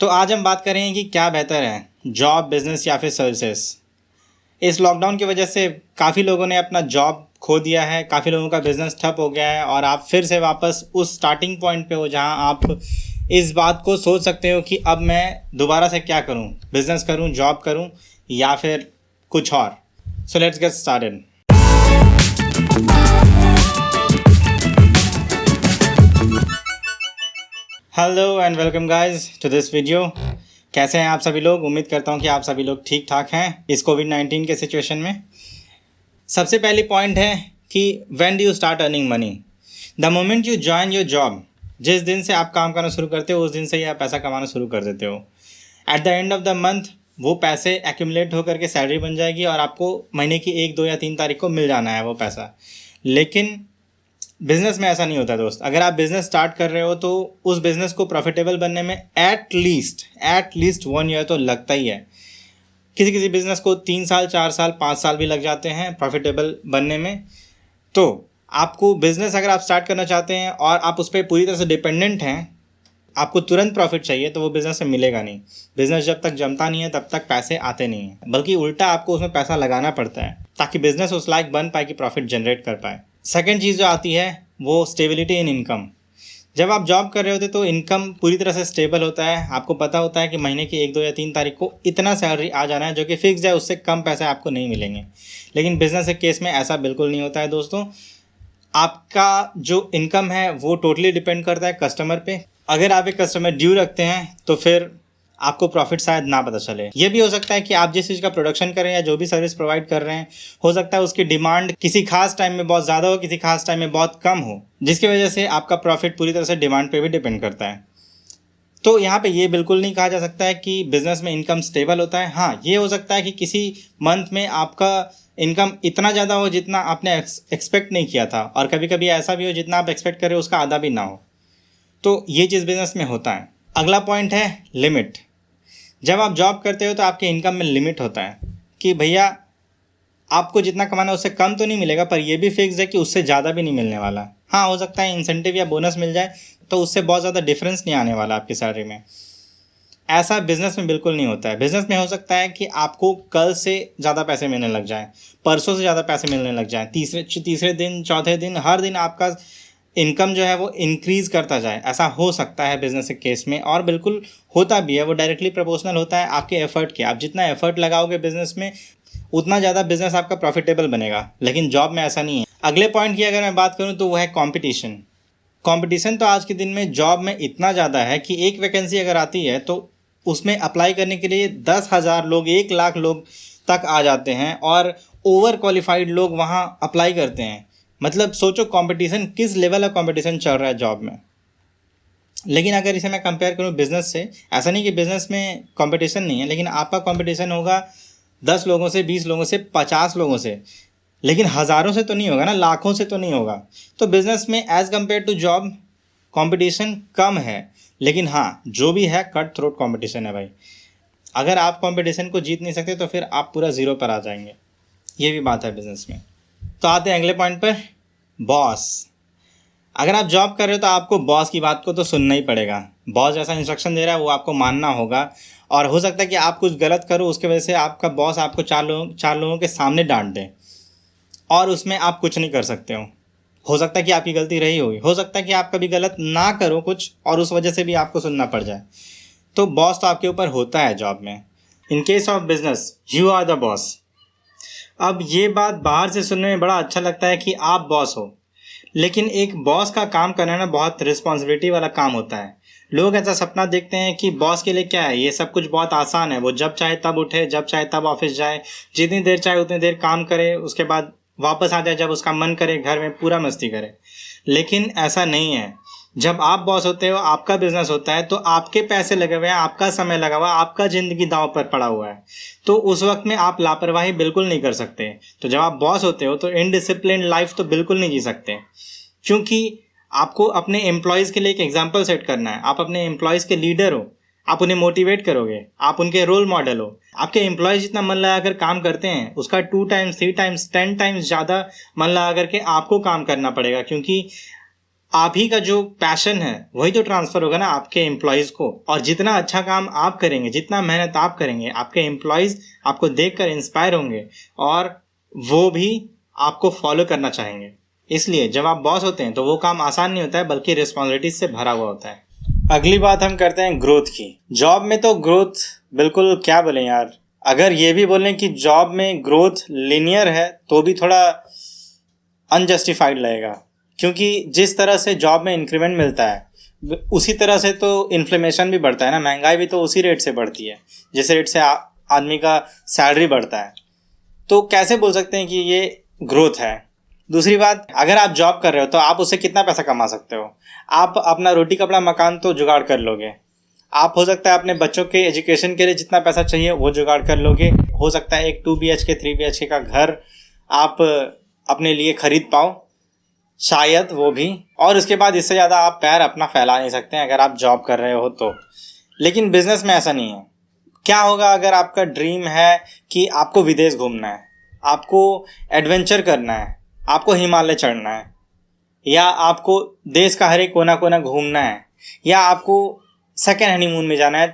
तो आज हम बात करेंगे कि क्या बेहतर है, जॉब, बिजनेस या फिर सर्विसेज। इस लॉकडाउन की वजह से काफ़ी लोगों ने अपना जॉब खो दिया है, काफ़ी लोगों का बिजनेस ठप हो गया है और आप फिर से वापस उस स्टार्टिंग पॉइंट पे हो जहां आप इस बात को सोच सकते हो कि अब मैं दोबारा से क्या करूं, बिजनेस करूं, जॉब करूं या फिर कुछ और। So let's get started. Hello and welcome guys to this video. कैसे हैं आप सभी लोग? उम्मीद करता हूं कि आप सभी लोग ठीक ठाक हैं इस कोविड-19 के सिचुएशन में। सबसे पहली पॉइंट है कि when do you start earning money? The moment you join your job. जिस दिन से आप काम करना शुरू करते हो उस दिन से ही आप पैसा कमाना शुरू कर देते हो। At the end of the month वो पैसे एक्यूमुलेट होकर के सैलरी बन जाएगी और आपको महीने की 1, 2 या 3 तारीख को मिल जाना है वो पैसा। लेकिन बिज़नेस में ऐसा नहीं होता दोस्त। अगर आप बिज़नेस स्टार्ट कर रहे हो तो उस बिज़नेस को प्रॉफिटेबल बनने में एट लीस्ट 1 ईयर तो लगता ही है। किसी किसी बिज़नेस को 3 साल, 4 साल, 5 साल भी लग जाते हैं प्रॉफिटेबल बनने में। तो आपको बिज़नेस अगर आप स्टार्ट करना चाहते हैं और आप उस पर पूरी तरह से डिपेंडेंट हैं, आपको तुरंत प्रॉफिट चाहिए, तो वो बिज़नेस में मिलेगा नहीं। बिज़नेस जब तक जमता नहीं है तब तक पैसे आते नहीं हैं, बल्कि उल्टा आपको उसमें पैसा लगाना पड़ता है ताकि बिज़नेस उस लायक बन पाए कि प्रॉफिट जनरेट कर पाए। सेकेंड चीज़ जो आती है वो स्टेबिलिटी इन इनकम। जब आप जॉब कर रहे होते तो इनकम पूरी तरह से स्टेबल होता है। आपको पता होता है कि महीने की 1, 2 या 3 तारीख को इतना सैलरी आ जाना है जो कि फिक्स है, उससे कम पैसे आपको नहीं मिलेंगे। लेकिन बिजनेस के केस में ऐसा बिल्कुल नहीं होता है दोस्तों। आपका जो इनकम है वो टोटली डिपेंड करता है कस्टमर पे। अगर आप एक कस्टमर ड्यू रखते हैं तो फिर आपको प्रॉफिट शायद ना पता चले। ये भी हो सकता है कि आप जिस चीज़ का प्रोडक्शन कर रहे हैं या जो भी सर्विस प्रोवाइड कर रहे हैं, हो सकता है उसकी डिमांड किसी खास टाइम में बहुत ज़्यादा हो, किसी खास टाइम में बहुत कम हो, जिसकी वजह से आपका प्रॉफिट पूरी तरह से डिमांड पे भी डिपेंड करता है। तो यहाँ पे ये बिल्कुल नहीं कहा जा सकता है कि बिज़नेस में इनकम स्टेबल होता है। हाँ, ये हो सकता है कि किसी मंथ में आपका इनकम इतना ज़्यादा हो जितना आपने एक्सपेक्ट नहीं किया था, और कभी कभी ऐसा भी हो जितना आप एक्सपेक्ट कर रहे हो उसका आधा भी ना हो। तो ये चीज़ बिज़नेस में होता है। अगला पॉइंट है लिमिट। जब आप जॉब करते हो तो आपके इनकम में लिमिट होता है कि भैया आपको जितना कमाना है उससे कम तो नहीं मिलेगा, पर यह भी फिक्स है कि उससे ज़्यादा भी नहीं मिलने वाला। हाँ, हो सकता है इंसेंटिव या बोनस मिल जाए तो उससे बहुत ज़्यादा डिफरेंस नहीं आने वाला आपकी सैलरी में। ऐसा बिज़नेस में बिल्कुल नहीं होता है। बिज़नेस में हो सकता है कि आपको कल से ज़्यादा पैसे मिलने लग जाएँ, परसों से ज़्यादा पैसे मिलने लग जाएँ, तीसरे दिन, चौथे दिन, हर दिन आपका इनकम जो है वो इंक्रीज़ करता जाए। ऐसा हो सकता है बिज़नेस के केस में, और बिल्कुल होता भी है। वो डायरेक्टली प्रोपोर्शनल होता है आपके एफर्ट के। आप जितना एफर्ट लगाओगे बिज़नेस में उतना ज़्यादा बिज़नेस आपका प्रॉफिटेबल बनेगा। लेकिन जॉब में ऐसा नहीं है। अगले पॉइंट की अगर मैं बात करूँ तो वो है कॉम्पिटिशन। कॉम्पिटिशन तो आज के दिन में जॉब में इतना ज़्यादा है कि एक वैकेंसी अगर आती है तो उसमें अप्लाई करने के लिए 10,000 लोग, 1,00,000 लोग तक आ जाते हैं और ओवर क्वालिफाइड लोग वहाँ अप्लाई करते हैं। मतलब सोचो कंपटीशन, किस लेवल का कंपटीशन चल रहा है जॉब में। लेकिन अगर इसे मैं कंपेयर करूँ बिज़नेस से, ऐसा नहीं कि बिज़नेस में कंपटीशन नहीं है, लेकिन आपका कंपटीशन होगा 10 लोगों से, 20 लोगों से, 50 लोगों से, लेकिन हज़ारों से तो नहीं होगा ना, लाखों से तो नहीं होगा। तो बिज़नेस में as compare to job competition कम है, लेकिन हाँ, जो भी है कट थ्रोट कंपटीशन है भाई। अगर आप कंपटीशन को जीत नहीं सकते तो फिर आप पूरा ज़ीरो पर आ जाएंगे। ये भी बात है बिज़नेस में। तो आते हैं अगले पॉइंट पर, बॉस। अगर आप जॉब कर रहे हो तो आपको बॉस की बात को तो सुनना ही पड़ेगा। बॉस जैसा इंस्ट्रक्शन दे रहा है वो आपको मानना होगा। और हो सकता है कि आप कुछ गलत करो, उसके वजह से आपका बॉस आपको चार लोगों के सामने डांट दे और उसमें आप कुछ नहीं कर सकते हो सकता है कि आपकी गलती रही होगी, हो सकता है कि आप कभी गलत ना करो कुछ और उस वजह से भी आपको सुनना पड़ जाए। तो बॉस तो आपके ऊपर होता है जॉब में। In case of business you are the boss. अब ये बात बाहर से सुनने में बड़ा अच्छा लगता है कि आप बॉस हो, लेकिन एक बॉस का काम करना ना बहुत रिस्पॉन्सिबिलिटी वाला काम होता है। लोग ऐसा सपना देखते हैं कि बॉस के लिए क्या है, ये सब कुछ बहुत आसान है, वो जब चाहे तब उठे, जब चाहे तब ऑफिस जाए, जितनी देर चाहे उतनी देर काम करे, उसके बाद वापस आ जाए जब उसका मन करे, घर में पूरा मस्ती करे। लेकिन ऐसा नहीं है। जब आप बॉस होते हो, आपका बिजनेस होता है, तो आपके पैसे लगे हुए हैं, आपका समय लगा हुआ है, आपका ज़िंदगी दांव पर पड़ा हुआ है। तो उस वक्त में आप लापरवाही बिल्कुल नहीं कर सकते। तो जब आप बॉस होते हो तो इनडिसिप्लिन लाइफ तो बिल्कुल नहीं जी सकते, क्योंकि आपको अपने एम्प्लॉयज़ के लिए एक एग्जाम्पल सेट करना है। आप अपने एम्प्लॉयज़ के लीडर हो, आप उन्हें मोटिवेट करोगे, आप उनके रोल मॉडल हो। आपके एम्प्लॉयज़ जितना मन लगा कर काम करते हैं उसका 2 टाइम्स 3 टाइम्स 10 टाइम्स ज़्यादा मन लगा करके आपको काम करना पड़ेगा, क्योंकि आप ही का जो पैशन है वही तो ट्रांसफ़र होगा ना आपके एम्प्लॉयज़ को। और जितना अच्छा काम आप करेंगे, जितना मेहनत आप करेंगे, आपके एम्प्लॉयज़ आपको देखकर इंस्पायर होंगे और वो भी आपको फॉलो करना चाहेंगे। इसलिए जब आप बॉस होते हैं तो वो काम आसान नहीं होता है, बल्कि रिस्पॉन्सिबिलिटीज से भरा हुआ होता है। अगली बात हम करते हैं ग्रोथ की। जॉब में तो ग्रोथ बिल्कुल क्या बोलें यार, अगर ये भी बोलें कि जॉब में ग्रोथ लीनियर है तो भी थोड़ा अनजस्टिफाइड लगेगा, क्योंकि जिस तरह से जॉब में इंक्रीमेंट मिलता है उसी तरह से तो इन्फ्लेमेशन भी बढ़ता है ना, महंगाई भी तो उसी रेट से बढ़ती है जिस रेट से आदमी का सैलरी बढ़ता है। तो कैसे बोल सकते हैं कि ये ग्रोथ है। दूसरी बात, अगर आप जॉब कर रहे हो तो आप उससे कितना पैसा कमा सकते हो। आप अपना रोटी कपड़ा मकान तो जुगाड़ कर लोगे, आप हो सकता है अपने बच्चों के एजुकेशन के लिए जितना पैसा चाहिए वो जुगाड़ कर लोगे। हो सकता है एक 2 BHK 3 BHK का घर आप अपने लिए खरीद पाओ, शायद वो भी। और उसके बाद इससे ज़्यादा आप पैर अपना फैला नहीं सकते हैं अगर आप जॉब कर रहे हो तो। लेकिन बिजनेस में ऐसा नहीं है। क्या होगा अगर आपका ड्रीम है कि आपको विदेश घूमना है, आपको एडवेंचर करना है, आपको हिमालय चढ़ना है, या आपको देश का हर एक कोना कोना घूमना है, या आपको सेकेंड हनीमून में जाना है,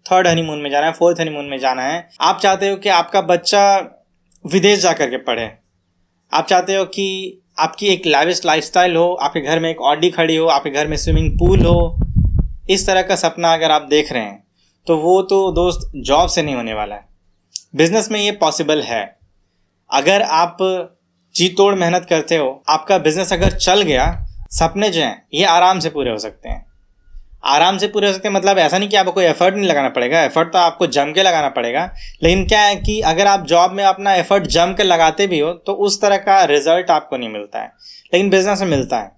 थर्ड हनीमून में जाना है, फोर्थ हनीमून में जाना है। आप चाहते हो कि आपका बच्चा विदेश जा कर के पढ़े, आप चाहते हो कि आपकी एक लाविश लाइफस्टाइल हो, आपके घर में एक ऑडी खड़ी हो, आपके घर में स्विमिंग पूल हो। इस तरह का सपना अगर आप देख रहे हैं तो वो तो दोस्त जॉब से नहीं होने वाला है। बिजनेस में ये पॉसिबल है। अगर आप जी तोड़ मेहनत करते हो, आपका बिजनेस अगर चल गया, सपने जो हैं ये आराम से पूरे हो सकते हैं। आराम से पूरे हो सकते हैं मतलब ऐसा नहीं कि आपको कोई एफर्ट नहीं लगाना पड़ेगा, एफर्ट तो आपको जम के लगाना पड़ेगा। लेकिन क्या है कि अगर आप जॉब में अपना एफर्ट जम के लगाते भी हो तो उस तरह का रिजल्ट आपको नहीं मिलता है, लेकिन बिजनेस में मिलता है।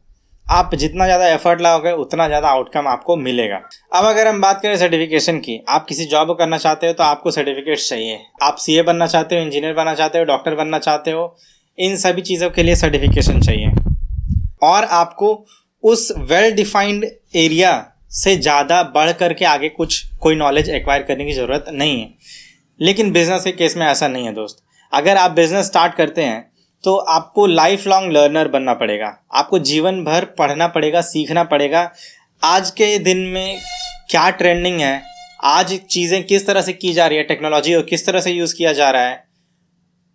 आप जितना ज़्यादा एफर्ट लगाओगे उतना ज़्यादा आउटकम आपको मिलेगा। अब अगर हम बात करें सर्टिफिकेशन की, आप किसी जॉब करना चाहते हो तो आपको सर्टिफिकेट चाहिए। आप CA बनना चाहते हो, इंजीनियर बनना चाहते हो, डॉक्टर बनना चाहते हो, इन सभी चीज़ों के लिए सर्टिफिकेशन चाहिए। और आपको उस वेल डिफाइंड एरिया से ज़्यादा बढ़ करके आगे कोई नॉलेज एक्वायर करने की ज़रूरत नहीं है। लेकिन बिजनेस के केस में ऐसा नहीं है दोस्त। अगर आप बिजनेस स्टार्ट करते हैं तो आपको लाइफ लॉन्ग लर्नर बनना पड़ेगा, आपको जीवन भर पढ़ना पड़ेगा, सीखना पड़ेगा। आज के दिन में क्या ट्रेंडिंग है, आज चीज़ें किस तरह से की जा रही है, टेक्नोलॉजी को किस तरह से यूज़ किया जा रहा है,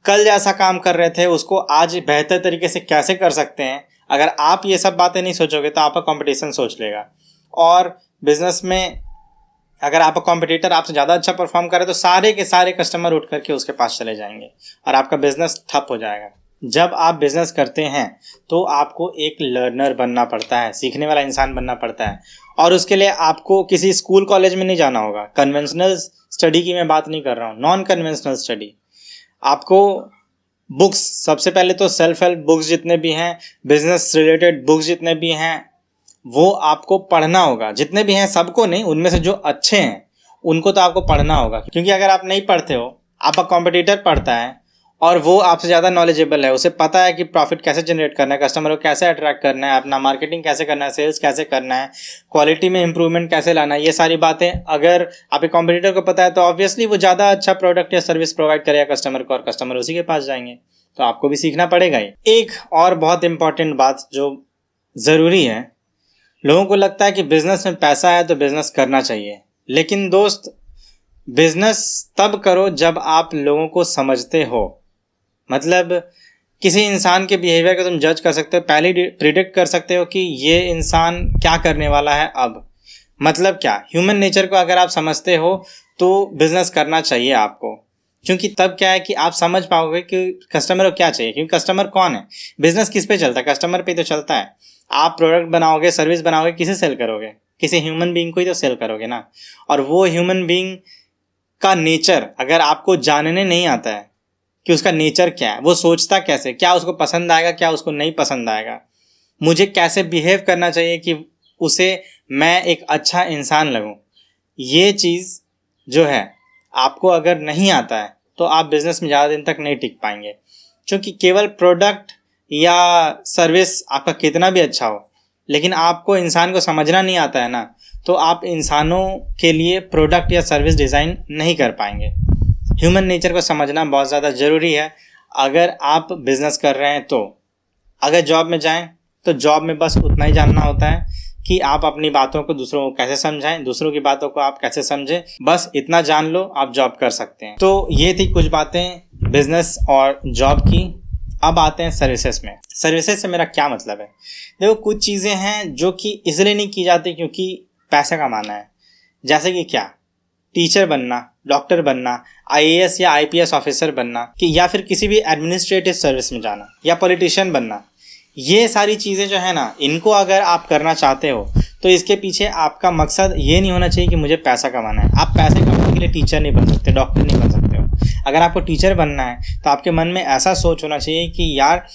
कल जैसा काम कर रहे थे उसको आज बेहतर तरीके से कैसे कर सकते हैं। अगर आप ये सब बातें नहीं सोचोगे तो आपका कंपटीशन सोच लेगा। और बिजनेस में अगर आपका कॉम्पिटिटर आपसे ज़्यादा अच्छा परफॉर्म करे तो सारे के सारे कस्टमर उठ करके उसके पास चले जाएंगे और आपका बिजनेस ठप हो जाएगा। जब आप बिजनेस करते हैं तो आपको एक लर्नर बनना पड़ता है, सीखने वाला इंसान बनना पड़ता है। और उसके लिए आपको किसी स्कूल कॉलेज में नहीं जाना होगा। कन्वेंशनल स्टडी की मैं बात नहीं कर रहा हूँ, नॉन कन्वेंशनल स्टडी। आपको बुक्स, सबसे पहले तो सेल्फ हेल्प बुक्स जितने भी हैं, बिजनेस रिलेटेड बुक्स जितने भी हैं, वो आपको पढ़ना होगा। जितने भी हैं सबको नहीं, उनमें से जो अच्छे हैं उनको तो आपको पढ़ना होगा। क्योंकि अगर आप नहीं पढ़ते हो, आपका कॉम्पिटिटर पढ़ता है और वो आपसे ज़्यादा नॉलेजेबल है, उसे पता है कि प्रॉफिट कैसे जनरेट करना है, कस्टमर को कैसे अट्रैक्ट करना है, अपना मार्केटिंग कैसे करना है, सेल्स कैसे करना है, क्वालिटी में इंप्रूवमेंट कैसे लाना है, ये सारी बातें अगर आपके कॉम्पिटिटर को पता है तो ऑब्वियसली वो ज़्यादा अच्छा प्रोडक्ट या सर्विस प्रोवाइड करेगा कस्टमर को और कस्टमर उसी के पास जाएंगे। तो आपको भी सीखना पड़ेगा ही। एक और बहुत इंपॉर्टेंट बात जो ज़रूरी है, लोगों को लगता है कि बिज़नेस में पैसा है तो बिज़नेस करना चाहिए। लेकिन दोस्त, बिज़नेस तब करो जब आप लोगों को समझते हो। मतलब किसी इंसान के बिहेवियर को तुम जज कर सकते हो, पहले प्रिडिक्ट कर सकते हो कि ये इंसान क्या करने वाला है अब। मतलब क्या, ह्यूमन नेचर को अगर आप समझते हो तो बिज़नेस करना चाहिए आपको। क्योंकि तब क्या है कि आप समझ पाओगे कि कस्टमर को क्या चाहिए। क्योंकि कस्टमर कौन है, बिज़नेस किस पे चलता है, कस्टमर पे तो चलता है। आप प्रोडक्ट बनाओगे, सर्विस बनाओगे, किसे सेल करोगे, किसी ह्यूमन बीइंग को ही तो सेल करोगे ना। और वो ह्यूमन बीइंग का नेचर अगर आपको जानने नहीं आता है कि उसका नेचर क्या है, वो सोचता कैसे, क्या उसको पसंद आएगा, क्या उसको नहीं पसंद आएगा, मुझे कैसे बिहेव करना चाहिए कि उसे मैं एक अच्छा इंसान लगूं, ये चीज़ जो है आपको अगर नहीं आता है तो आप बिज़नेस में ज़्यादा दिन तक नहीं टिक पाएंगे। क्योंकि केवल प्रोडक्ट या सर्विस आपका कितना भी अच्छा हो, लेकिन आपको इंसान को समझना नहीं आता है ना, तो आप इंसानों के लिए प्रोडक्ट या सर्विस डिज़ाइन नहीं कर पाएंगे। ह्यूमन नेचर को समझना बहुत ज़्यादा ज़रूरी है अगर आप बिज़नेस कर रहे हैं तो। अगर जॉब में जाएं तो जॉब में बस उतना ही जानना होता है कि आप अपनी बातों को दूसरों को कैसे समझाएं, दूसरों की बातों को आप कैसे समझें, बस इतना जान लो, आप जॉब कर सकते हैं। तो ये थी कुछ बातें बिजनेस और जॉब की। अब आते हैं सर्विसेज में। सर्विसेज से मेरा क्या मतलब है? देखो, कुछ चीज़ें हैं जो कि इसलिए नहीं की जाती क्योंकि पैसा कमाना है। जैसे कि क्या? टीचर बनना, डॉक्टर बनना, IAS या IPS ऑफिसर बनना, कि या फिर किसी भी एडमिनिस्ट्रेटिव सर्विस में जाना, या पॉलिटिशियन बनना। ये सारी चीज़ें जो है ना, इनको अगर आप करना चाहते हो तो इसके पीछे आपका मकसद ये नहीं होना चाहिए कि मुझे पैसा कमाना है। आप पैसे कमाने के लिए टीचर नहीं बन सकते, डॉक्टर नहीं बन सकते हो। अगर आपको टीचर बनना है तो आपके मन में ऐसा सोच होना चाहिए कि यार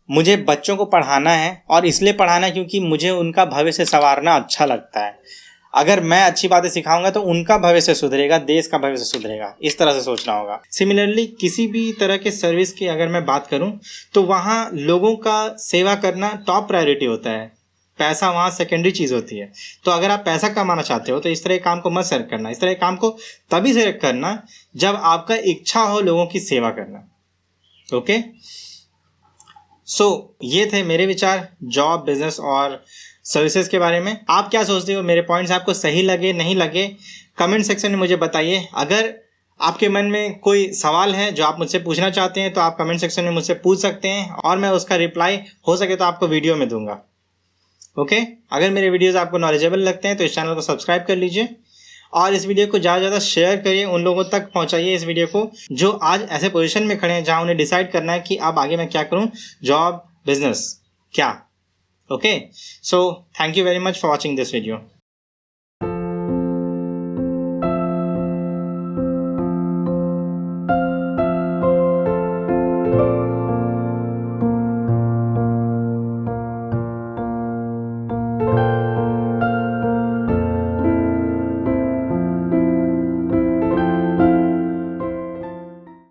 मुझे बच्चों को पढ़ाना है, और इसलिए पढ़ाना है क्योंकि मुझे उनका भविष्य संवारना अच्छा लगता है। अगर मैं अच्छी बातें सिखाऊंगा तो उनका भविष्य सुधरेगा, देश का भविष्य सुधरेगा। इस तरह से सोचना होगा। सिमिलरली किसी भी तरह के सर्विस की अगर मैं बात करूं तो वहाँ लोगों का सेवा करना टॉप प्रायोरिटी होता है, पैसा वहाँ सेकेंडरी चीज़ होती है। तो अगर आप पैसा कमाना चाहते हो तो इस तरह के काम को मत सेलेक्ट करना। इस तरह के काम को तभी सेलेक्ट करना जब आपका इच्छा हो लोगों की सेवा करना। ओके, सो ये थे मेरे विचार जॉब, बिजनेस और सर्विसेज के बारे में। आप क्या सोचते हो? मेरे पॉइंट्स आपको सही लगे, नहीं लगे? कमेंट सेक्शन में मुझे बताइए। अगर आपके मन में कोई सवाल है जो आप मुझसे पूछना चाहते हैं तो आप कमेंट सेक्शन में मुझसे पूछ सकते हैं, और मैं उसका रिप्लाई हो सके तो आपको वीडियो में दूंगा। ओके, अगर मेरे वीडियोज़ आपको नॉलेजेबल लगते हैं तो इस चैनल को सब्सक्राइब कर लीजिए, और इस वीडियो को ज़्यादा से ज़्यादा शेयर करिए, उन लोगों तक पहुंचाइए इस वीडियो को जो आज ऐसे पोजीशन में खड़े हैं जहां उन्हें डिसाइड करना है कि अब आगे मैं क्या करूं, जॉब, बिजनेस, क्या। Okay, so thank you very much for watching this video.